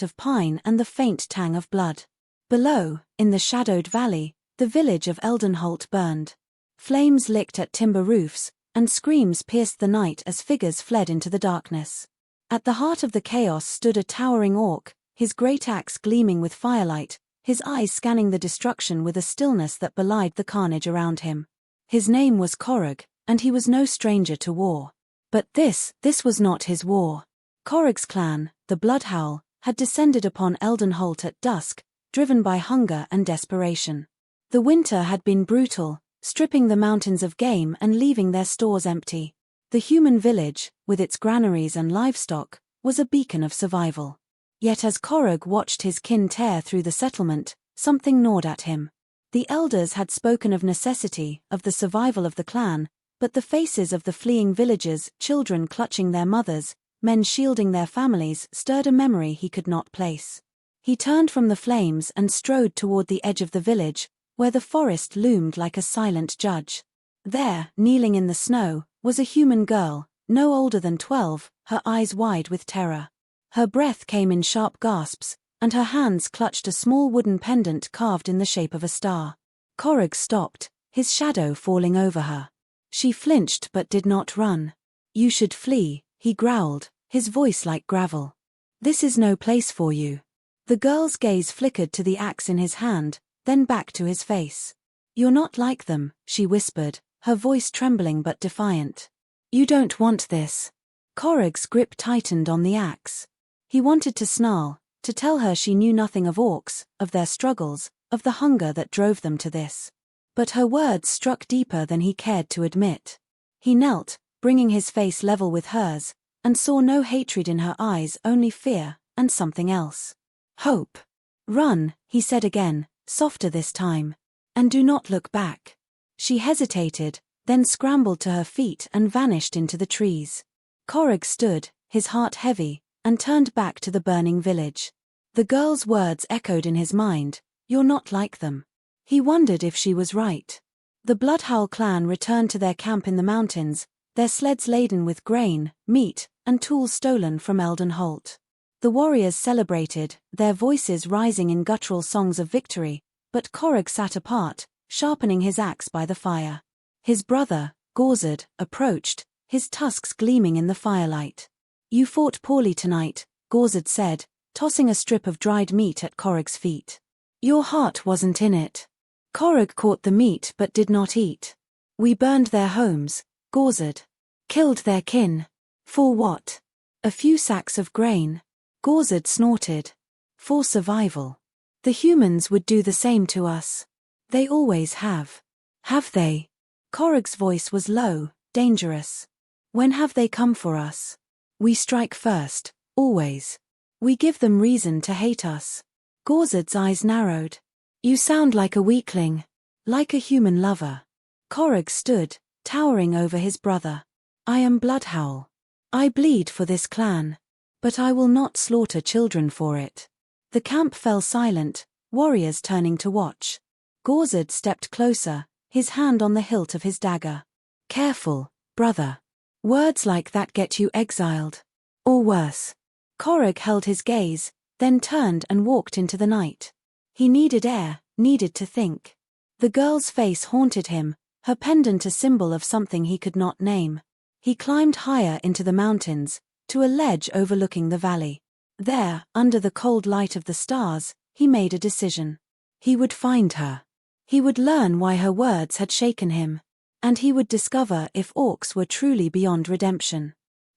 of pine and the faint tang of blood. Below, in the shadowed valley, the village of Eldenholt burned. Flames licked at timber roofs, and screams pierced the night as figures fled into the darkness. At the heart of the chaos stood a towering orc, his great axe gleaming with firelight, his eyes scanning the destruction with a stillness that belied the carnage around him. His name was Korug, and he was no stranger to war. But this was not his war. Korug's clan, the Bloodhowl, had descended upon Eldenholt at dusk, driven by hunger and desperation. The winter had been brutal, stripping the mountains of game and leaving their stores empty. The human village, with its granaries and livestock, was a beacon of survival. Yet as Korug watched his kin tear through the settlement, something gnawed at him. The elders had spoken of necessity, of the survival of the clan, but the faces of the fleeing villagers, children clutching their mothers, men shielding their families, stirred a memory he could not place. He turned from the flames and strode toward the edge of the village, where the forest loomed like a silent judge. There, kneeling in the snow, was a human girl, no older than 12, her eyes wide with terror. Her breath came in sharp gasps, and her hands clutched a small wooden pendant carved in the shape of a star. Korug stopped, his shadow falling over her. She flinched but did not run. "You should flee," he growled, his voice like gravel. "This is no place for you." The girl's gaze flickered to the axe in his hand, then back to his face. "You're not like them," she whispered, her voice trembling but defiant. "You don't want this." Korug's grip tightened on the axe. He wanted to snarl, to tell her she knew nothing of orcs, of their struggles, of the hunger that drove them to this. But her words struck deeper than he cared to admit. He knelt, bringing his face level with hers, and saw no hatred in her eyes, only fear, and something else. "Hope. Run," he said again, softer this time. "And do not look back." She hesitated, then scrambled to her feet and vanished into the trees. Korug stood, his heart heavy, and turned back to the burning village. The girl's words echoed in his mind, "You're not like them." He wondered if she was right. The Bloodhowl clan returned to their camp in the mountains, their sleds laden with grain, meat, and tools stolen from Eldenholt. The warriors celebrated, their voices rising in guttural songs of victory, but Korug sat apart, sharpening his axe by the fire. His brother, Gorzed, approached, his tusks gleaming in the firelight. "You fought poorly tonight," Gorzed said, tossing a strip of dried meat at Korug's feet. "Your heart wasn't in it." Korug caught the meat but did not eat. "We burned their homes," Gorzed. "Killed their kin. For what? A few sacks of grain." Gorzed snorted. "For survival. The humans would do the same to us. They always have." "Have they?" Korug's voice was low, dangerous. "When have they come for us?" "We strike first, always. We give them reason to hate us." Gorzed's eyes narrowed. "You sound like a weakling. Like a human lover." Korug stood, towering over his brother. "I am Bloodhowl. I bleed for this clan. But I will not slaughter children for it." The camp fell silent, warriors turning to watch. Gorzed stepped closer, his hand on the hilt of his dagger. "Careful, brother. Words like that get you exiled. Or worse." Korug held his gaze, then turned and walked into the night. He needed air, needed to think. The girl's face haunted him, her pendant a symbol of something he could not name. He climbed higher into the mountains, to a ledge overlooking the valley. There, under the cold light of the stars, he made a decision. He would find her. He would learn why her words had shaken him. And he would discover if orcs were truly beyond redemption.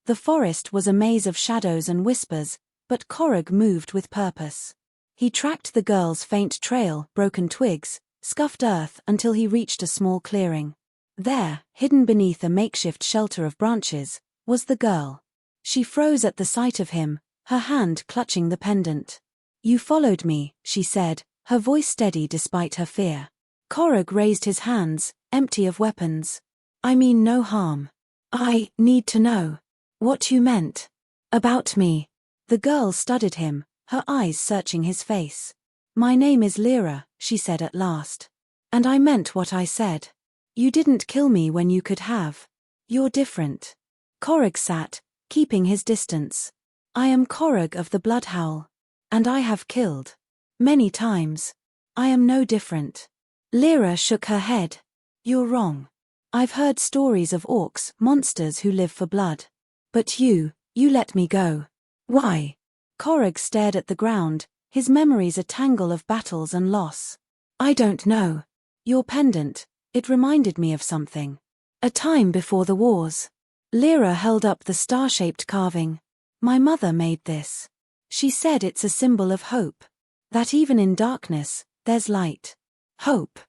The forest was a maze of shadows and whispers, but Korug moved with purpose. He tracked the girl's faint trail, broken twigs, scuffed earth until he reached a small clearing. There, hidden beneath a makeshift shelter of branches, was the girl. She froze at the sight of him, her hand clutching the pendant. "You followed me," she said, her voice steady despite her fear. Korug raised his hands, empty of weapons. "I mean no harm. I need to know what you meant about me." The girl studied him, her eyes searching his face. "My name is Lyra," she said at last. "And I meant what I said. You didn't kill me when you could have. You're different." Korug sat, keeping his distance. "I am Korug of the Bloodhowl. And I have killed. Many times. I am no different. Lyra shook her head. You're wrong. I've heard stories of orcs, monsters who live for blood. But you let me go. Why? Korog stared at the ground, his memories a tangle of battles and loss. I don't know. Your pendant, it reminded me of something. A time before the wars. Lyra held up the star-shaped carving. My mother made this. She said it's a symbol of hope. That even in darkness, there's light. Hope.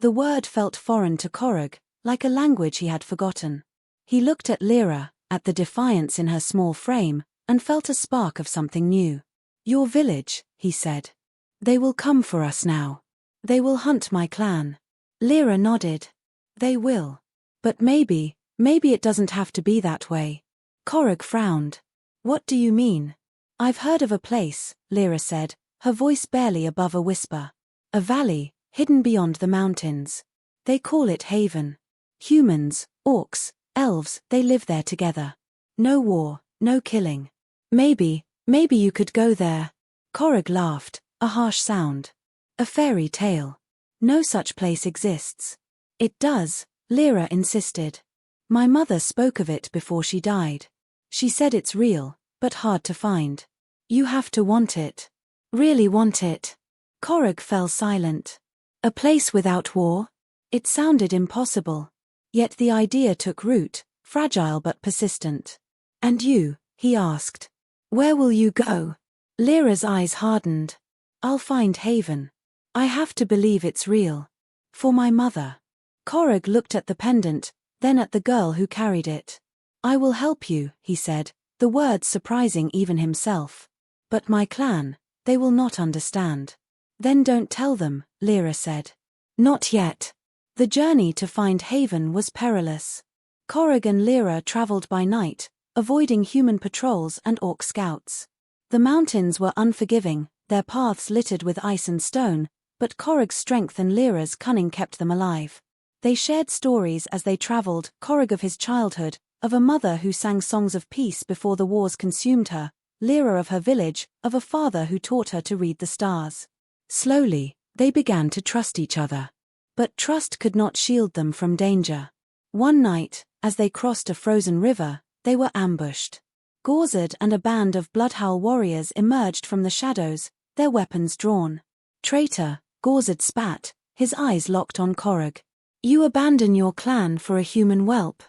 The word felt foreign to Korog, like a language he had forgotten. He looked at Lyra, at the defiance in her small frame, and felt a spark of something new. Your village, he said. They will come for us now. They will hunt my clan. Lyra nodded. They will. But maybe it doesn't have to be that way. Korog frowned. What do you mean? I've heard of a place, Lyra said, her voice barely above a whisper. A valley, hidden beyond the mountains. They call it Haven. Humans, orcs, elves, they live there together. No war, no killing. Maybe you could go there. Korog laughed, a harsh sound. A fairy tale. No such place exists. It does, Lyra insisted. My mother spoke of it before she died. She said it's real, but hard to find. You have to want it. Really want it. Korog fell silent. A place without war? It sounded impossible. Yet the idea took root, fragile but persistent. And you? He asked. Where will you go? Lyra's eyes hardened. I'll find Haven. I have to believe it's real. For my mother. Korog looked at the pendant, then at the girl who carried it. I will help you, he said, the words surprising even himself. But my clan, they will not understand. Then don't tell them, Lyra said. Not yet. The journey to find Haven was perilous. Korog and Lyra traveled by night, avoiding human patrols and orc scouts. The mountains were unforgiving, their paths littered with ice and stone, but Korog's strength and Lyra's cunning kept them alive. They shared stories as they traveled, Korog of his childhood, of a mother who sang songs of peace before the wars consumed her, Lyra of her village, of a father who taught her to read the stars. Slowly, they began to trust each other. But trust could not shield them from danger. One night, as they crossed a frozen river, they were ambushed. Gorzed and a band of Bloodhowl warriors emerged from the shadows, their weapons drawn. Traitor, Gorzed spat, his eyes locked on Korog. You abandon your clan for a human whelp.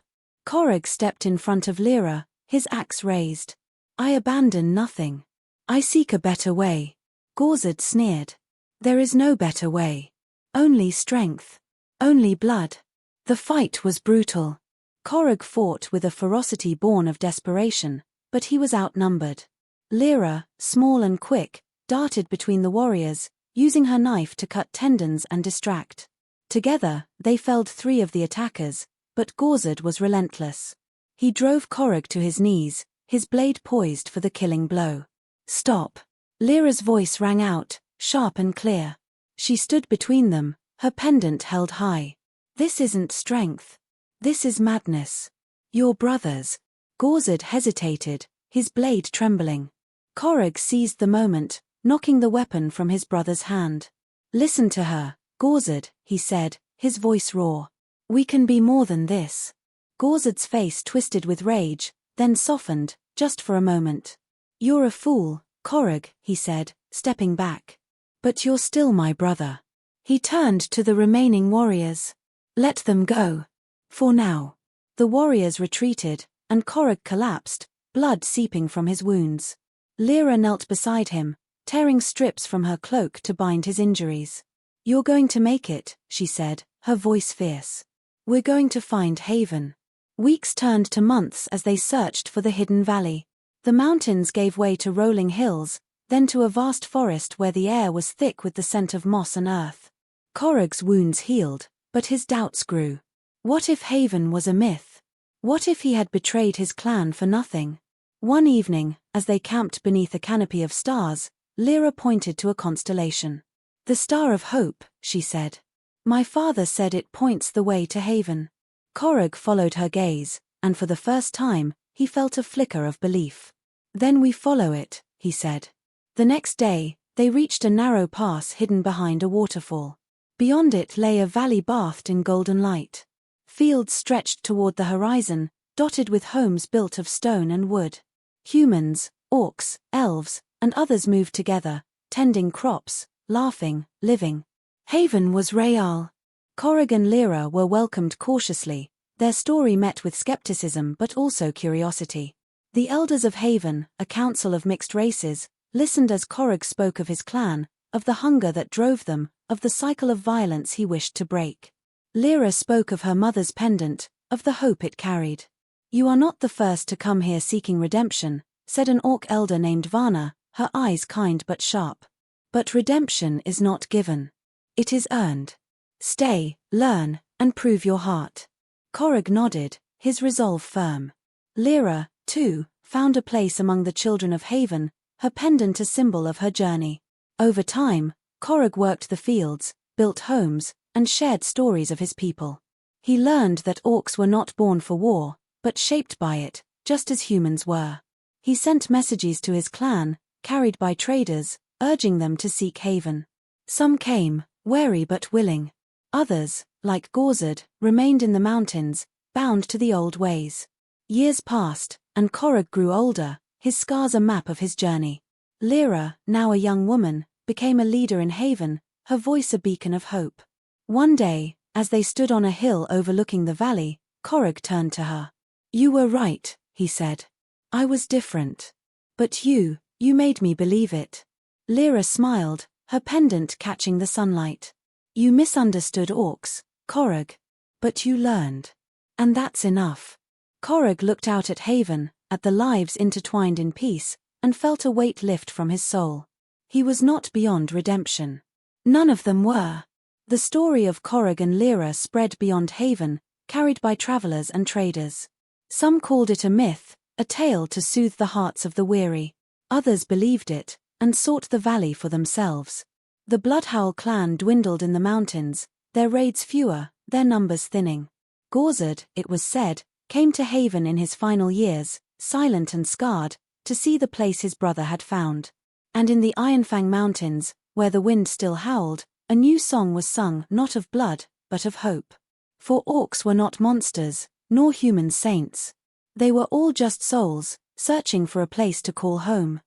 Korog stepped in front of Lyra, his axe raised. I abandon nothing. I seek a better way. Gorzed sneered. There is no better way. Only strength. Only blood. The fight was brutal. Korog fought with a ferocity born of desperation, but he was outnumbered. Lyra, small and quick, darted between the warriors, using her knife to cut tendons and distract. Together, they felled 3 of the attackers, but Gorzed was relentless. He drove Korog to his knees, his blade poised for the killing blow. Stop. Lyra's voice rang out, sharp and clear. She stood between them, her pendant held high. This isn't strength. This is madness. Your brothers. Gorzed hesitated, his blade trembling. Korog seized the moment, knocking the weapon from his brother's hand. Listen to her, Gorzed, he said, his voice raw. We can be more than this. Gorzed's face twisted with rage, then softened, just for a moment. You're a fool, Korog, he said, stepping back. But you're still my brother. He turned to the remaining warriors. Let them go. For now. The warriors retreated, and Korog collapsed, blood seeping from his wounds. Lyra knelt beside him, tearing strips from her cloak to bind his injuries. You're going to make it, she said, her voice fierce. We're going to find Haven. Weeks turned to months as they searched for the hidden valley. The mountains gave way to rolling hills, then to a vast forest where the air was thick with the scent of moss and earth. Korog's wounds healed, but his doubts grew. What if Haven was a myth? What if he had betrayed his clan for nothing? One evening, as they camped beneath a canopy of stars, Lyra pointed to a constellation. The Star of Hope, she said. My father said it points the way to Haven. Korog followed her gaze, and for the first time, he felt a flicker of belief. Then we follow it, he said. The next day, they reached a narrow pass hidden behind a waterfall. Beyond it lay a valley bathed in golden light. Fields stretched toward the horizon, dotted with homes built of stone and wood. Humans, orcs, elves, and others moved together, tending crops, laughing, living. Haven was real. Korrig and Lyra were welcomed cautiously, their story met with skepticism but also curiosity. The elders of Haven, a council of mixed races, listened as Korrig spoke of his clan, of the hunger that drove them, of the cycle of violence he wished to break. Lyra spoke of her mother's pendant, of the hope it carried. "You are not the first to come here seeking redemption," said an orc elder named Varna, her eyes kind but sharp. "But redemption is not given. It is earned. Stay, learn, and prove your heart." Korrig nodded, his resolve firm. Lyra, too, found a place among the children of Haven, her pendant a symbol of her journey. Over time, Korrig worked the fields, built homes, and shared stories of his people. He learned that orcs were not born for war, but shaped by it, just as humans were. He sent messages to his clan, carried by traders, urging them to seek Haven. Some came, wary but willing. Others, like Gorzed, remained in the mountains, bound to the old ways. Years passed, and Korrig grew older, his scars a map of his journey. Lyra, now a young woman, became a leader in Haven, her voice a beacon of hope. One day, as they stood on a hill overlooking the valley, Korrig turned to her. "You were right," he said. "I was different. But you made me believe it." Lyra smiled, her pendant catching the sunlight. "You misunderstood orcs, Korrig. But you learned. And that's enough." Korrig looked out at Haven, at the lives intertwined in peace, and felt a weight lift from his soul. He was not beyond redemption. None of them were. The story of Korrig and Lyra spread beyond Haven, carried by travelers and traders. Some called it a myth, a tale to soothe the hearts of the weary. Others believed it, and sought the valley for themselves. The Bloodhowl clan dwindled in the mountains, their raids fewer, their numbers thinning. Gorzed, it was said, came to Haven in his final years, silent and scarred, to see the place his brother had found. And in the Ironfang Mountains, where the wind still howled, a new song was sung not of blood, but of hope. For orcs were not monsters, nor human saints. They were all just souls, searching for a place to call home.